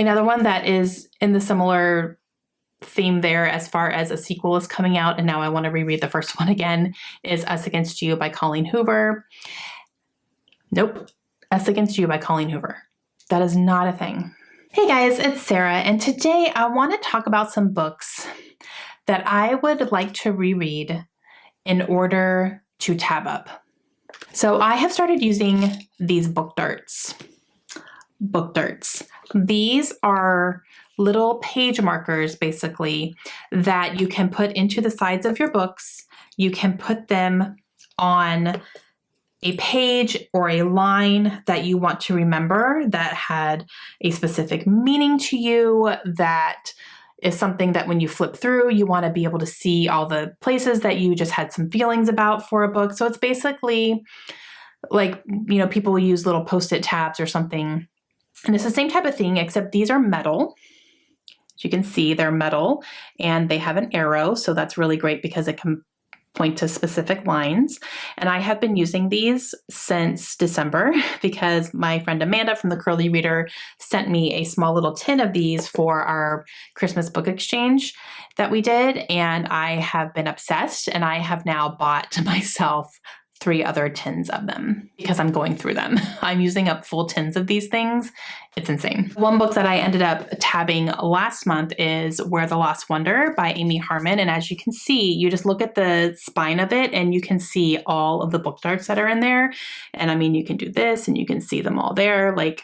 Another one that is in the similar theme there as far as a sequel is coming out, and now I want to reread the first one again, is Us Against You by Colleen Hoover. Nope. Us Against You by Colleen Hoover. That is not a thing. Hey guys, it's Sarah, and today I want to talk about some books that I would like to reread in order to tab up. So I have started using these book darts. Book darts. These are little page markers, basically, that you can put into the sides of your books. You can put them on a page or a line that you want to remember that had a specific meaning to you, that is something that when you flip through, you want to be able to see all the places that you just had some feelings about for a book. So it's basically like, you know, people use little Post-it tabs or something. And it's the same type of thing, except these are metal. As you can see, they're metal and they have an arrow. So that's really great because it can point to specific lines. And I have been using these since December because my friend Amanda from the Curly Reader sent me a small little tin of these for our Christmas book exchange that we did. And I have been obsessed, and I have now bought myself 3 other tins of them because I'm going through them. I'm using up full tins of these things. It's insane. One book that I ended up tabbing last month is Where the Lost Wonder by Amy Harmon. And as you can see, you just look at the spine of it and you can see all of the book darts that are in there. And I mean, you can do this and you can see them all there. Like,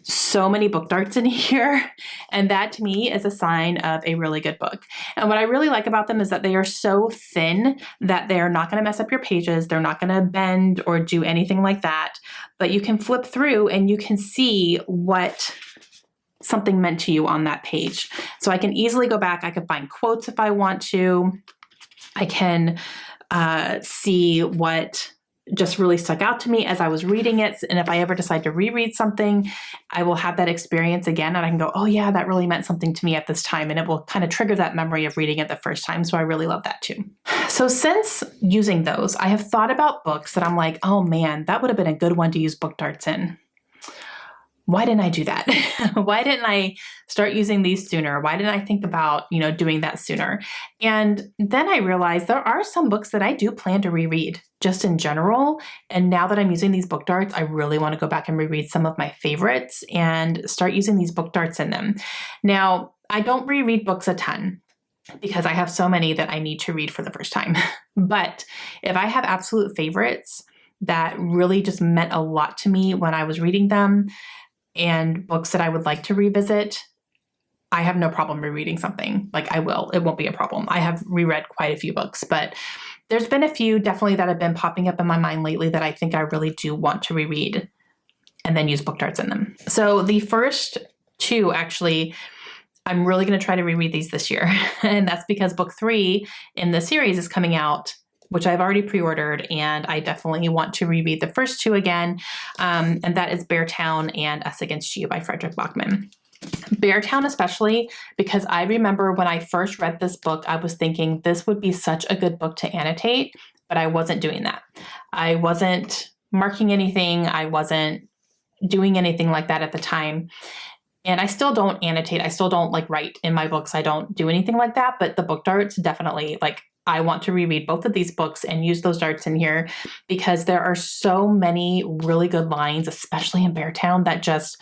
so many book darts in here. And that to me is a sign of a really good book. And what I really like about them is that they are so thin that they're not going to mess up your pages. They're not going to bend or do anything like that. But you can flip through and you can see what something meant to you on that page. So I can easily go back. I can find quotes if I want to. I can see what just really stuck out to me as I was reading it. And if I ever decide to reread something, I will have that experience again and I can go, oh yeah, that really meant something to me at this time. And it will kind of trigger that memory of reading it the first time. So I really love that too. So since using those, I have thought about books that I'm like, oh man, that would have been a good one to use book darts in. Why didn't I do that? Why didn't I start using these sooner? Why didn't I think about, you know, doing that sooner? And then I realized there are some books that I do plan to reread just in general. And now that I'm using these book darts, I really want to go back and reread some of my favorites and start using these book darts in them. Now, I don't reread books a ton because I have so many that I need to read for the first time. But if I have absolute favorites that really just meant a lot to me when I was reading them, and books that I would like to revisit, I have no problem rereading something. Like I will. It won't be a problem. I have reread quite a few books, but there's been a few definitely that have been popping up in my mind lately that I think I really do want to reread and then use book darts in them. So the first 2, actually, I'm really going to try to reread these this year. And that's because book 3 in the series is coming out, which I've already pre-ordered, and I definitely want to reread the first 2 again. And that is Beartown and Us Against You by Frederick Bachman. Beartown especially, because I remember when I first read this book, I was thinking this would be such a good book to annotate, but I wasn't doing that. I wasn't marking anything. I wasn't doing anything like that at the time. And I still don't annotate. I still don't like write in my books. I don't do anything like that, but the book darts definitely, like, I want to reread both of these books and use those darts in here because there are so many really good lines, especially in Beartown, that just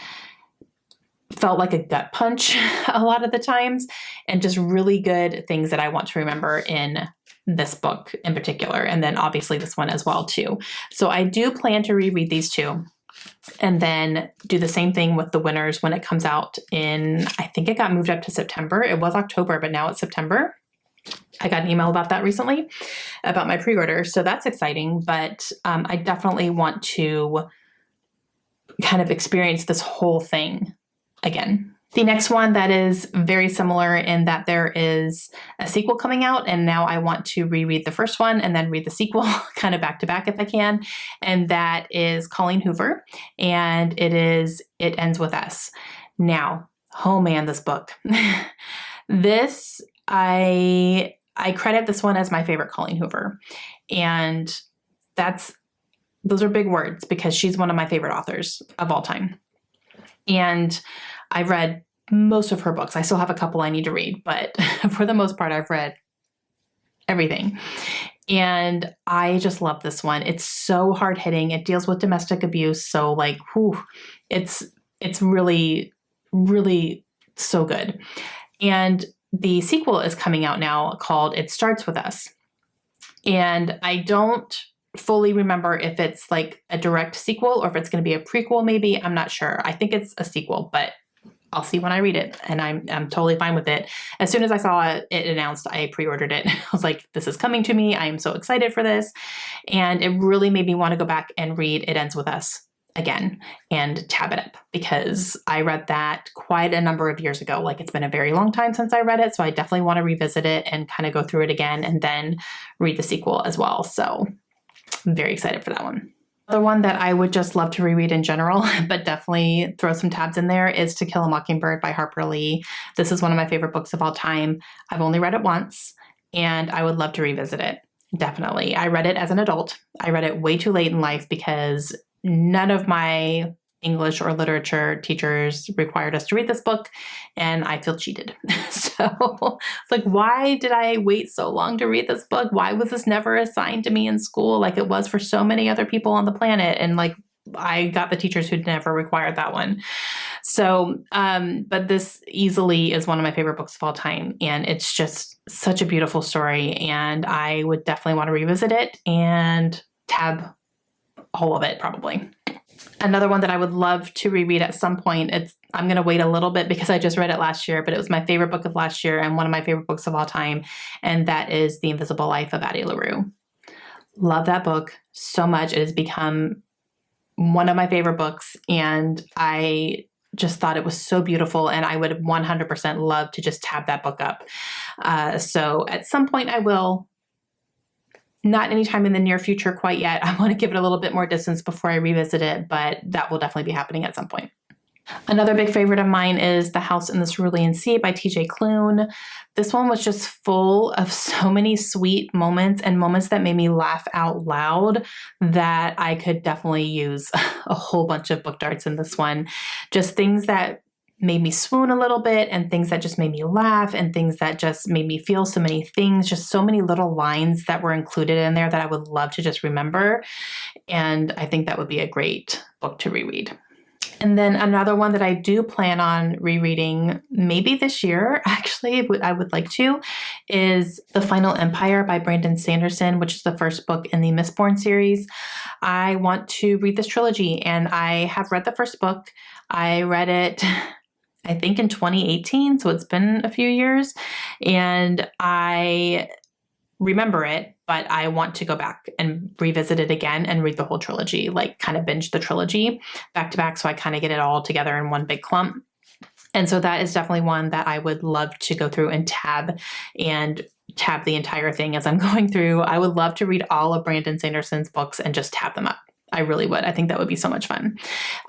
felt like a gut punch a lot of the times, and just really good things that I want to remember in this book in particular. And then obviously this one as well too. So I do plan to reread these 2 and then do the same thing with The Winners when it comes out in, I think it got moved up to September. It was October, but now it's September. I got an email about that recently, about my pre-order. So that's exciting, but I definitely want to kind of experience this whole thing again. The next one that is very similar in that there is a sequel coming out, and now I want to reread the first one and then read the sequel kind of back to back if I can. And that is Colleen Hoover, and it is It Ends With Us. Now, oh man, this book. This, I credit this one as my favorite Colleen Hoover. And those are big words because she's one of my favorite authors of all time. And I've read most of her books. I still have a couple I need to read, but for the most part, I've read everything. And I just love this one. It's so hard hitting. It deals with domestic abuse. So like, whew, it's really, really so good. And the sequel is coming out now called It Starts With Us. And I don't fully remember if it's like a direct sequel or if it's going to be a prequel, maybe. I'm not sure. I think it's a sequel, but I'll see when I read it, and I'm totally fine with it. As soon as I saw it announced, I pre-ordered it. I was like, this is coming to me. I am so excited for this. And it really made me want to go back and read It Ends With Us again and tab it up, because I read that quite a number of years ago. Like, it's been a very long time since I read it. So I definitely want to revisit it and kind of go through it again and then read the sequel as well. So I'm very excited for that one. The one that I would just love to reread in general, but definitely throw some tabs in there, is To Kill a Mockingbird by Harper Lee. This is one of my favorite books of all time. I've only read it once, and I would love to revisit it. Definitely. I read it as an adult. I read it way too late in life because none of my English or literature teachers required us to read this book, and I feel cheated. So it's like, why did I wait so long to read this book? Why was this never assigned to me in school like it was for so many other people on the planet? And like, I got the teachers who'd never required that one. So, but this easily is one of my favorite books of all time. And it's just such a beautiful story. And I would definitely want to revisit it and tab all of it probably. Another one that I would love to reread at some point, I'm going to wait a little bit because I just read it last year, but it was my favorite book of last year and one of my favorite books of all time. And that is The Invisible Life of Addie LaRue. Love that book so much. It has become one of my favorite books, and I just thought it was so beautiful, and I would 100% love to just tab that book up. So at some point I will. Not anytime in the near future quite yet. I want to give it a little bit more distance before I revisit it, but that will definitely be happening at some point. Another big favorite of mine is The House in the Cerulean Sea by T.J. Klune. This one was just full of so many sweet moments and moments that made me laugh out loud that I could definitely use a whole bunch of book darts in this one. Just things that made me swoon a little bit, and things that just made me laugh, and things that just made me feel so many things, just so many little lines that were included in there that I would love to just remember. And I think that would be a great book to reread. And then another one that I do plan on rereading maybe this year, actually, I would like to, is The Final Empire by Brandon Sanderson, which is the first book in the Mistborn series. I want to read this trilogy, and I have read the first book. I read it, I think, in 2018, so it's been a few years, and I remember it, but I want to go back and revisit it again and read the whole trilogy, like kind of binge the trilogy back to back, so I kind of get it all together in one big clump. And so that is definitely one that I would love to go through and tab the entire thing as I'm going through. I would love to read all of Brandon Sanderson's books and just tab them up. I really would. I think that would be so much fun,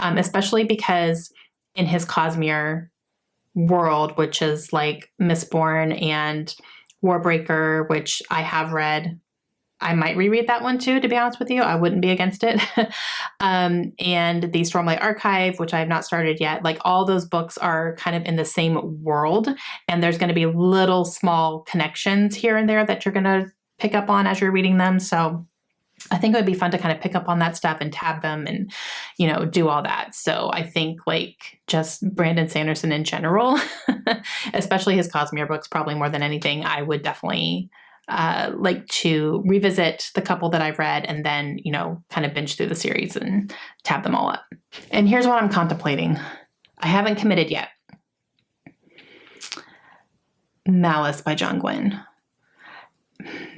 especially because in his Cosmere world, which is like Mistborn and Warbreaker, which I have read, I might reread that one too, to be honest with you. I wouldn't be against it. And the Stormlight Archive, which I have not started yet. Like, all those books are kind of in the same world, and there's going to be little small connections here and there that you're going to pick up on as you're reading them. So I think it would be fun to kind of pick up on that stuff and tab them and, do all that. So I think like just Brandon Sanderson in general, especially his Cosmere books, probably more than anything, I would definitely like to revisit the couple that I've read and then, kind of binge through the series and tab them all up. And here's what I'm contemplating. I haven't committed yet. Malice by John Gwynne.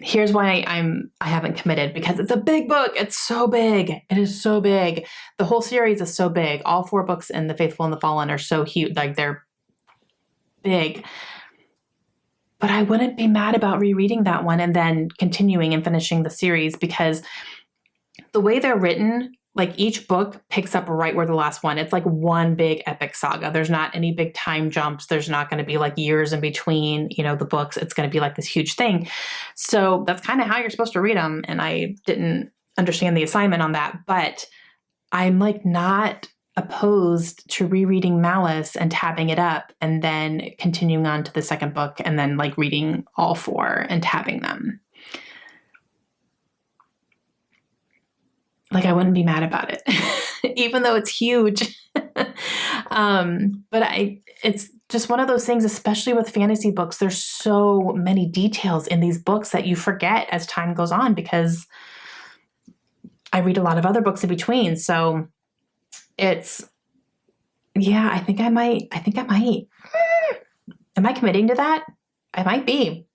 Here's why I haven't committed, because it's a big book. It's so big. It is so big. The whole series is so big. All 4 books in The Faithful and the Fallen are so huge. Like, they're big. But I wouldn't be mad about rereading that one and then continuing and finishing the series, because the way they're written, like, each book picks up right where the last one. It's like one big epic saga. There's not any big time jumps. There's not going to be like years in between, the books. It's going to be like this huge thing. So that's kind of how you're supposed to read them. And I didn't understand the assignment on that, but I'm like not opposed to rereading Malice and tabbing it up and then continuing on to the second book and then like reading all 4 and tabbing them. Like, I wouldn't be mad about it, even though it's huge. But it's just one of those things, especially with fantasy books, there's so many details in these books that you forget as time goes on, because I read a lot of other books in between. So it's, yeah, I think I might. Am I committing to that? I might be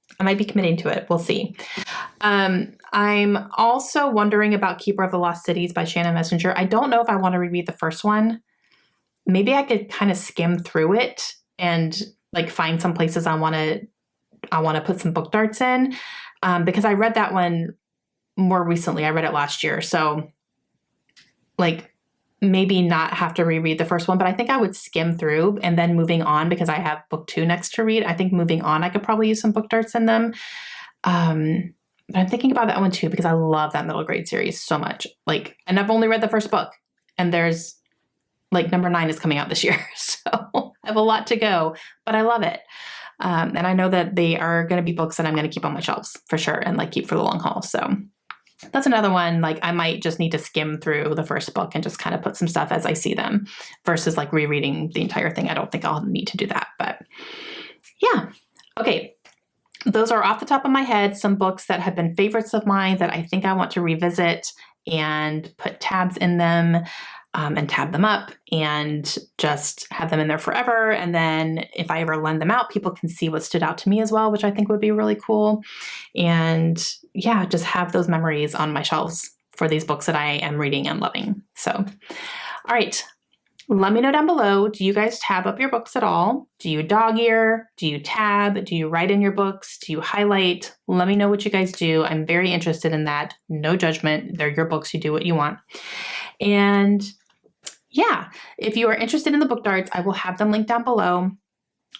committing to it. We'll see. I'm also wondering about Keeper of the Lost Cities by Shannon Messenger. I don't know if I want to reread the first one. Maybe I could kind of skim through it and like find some places I want to put some book darts in, because I read that one more recently. I read it last year. So like maybe not have to reread the first one, but I think I would skim through and then moving on, because I have book 2 next to read. I think moving on, I could probably use some book darts in them. But I'm thinking about that one too, because I love that middle grade series so much. Like, and I've only read the first book, and there's like number 9 is coming out this year. So I have a lot to go, but I love it. And I know that they are going to be books that I'm going to keep on my shelves for sure and like keep for the long haul. So that's another one. Like, I might just need to skim through the first book and just kind of put some stuff as I see them versus like rereading the entire thing. I don't think I'll need to do that, but yeah. Okay. Those are off the top of my head, some books that have been favorites of mine that I think I want to revisit and put tabs in them, and tab them up and just have them in there forever. And then if I ever lend them out, people can see what stood out to me as well, which I think would be really cool. And yeah, just have those memories on my shelves for these books that I am reading and loving. So, all right. Let me know down below, do you guys tab up your books at all? Do you dog ear? Do you tab? Do you write in your books? Do you highlight? Let me know what you guys do. I'm very interested in that. No judgment. They're your books. You do what you want. And yeah, if you are interested in the book darts, I will have them linked down below.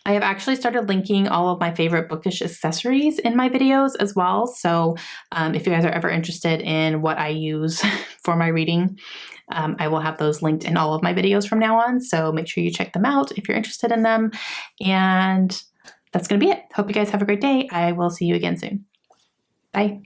I have actually started linking all of my favorite bookish accessories in my videos as well. So if you guys are ever interested in what I use for my reading, I will have those linked in all of my videos from now on. So make sure you check them out if you're interested in them. And that's going to be it. Hope you guys have a great day. I will see you again soon. Bye.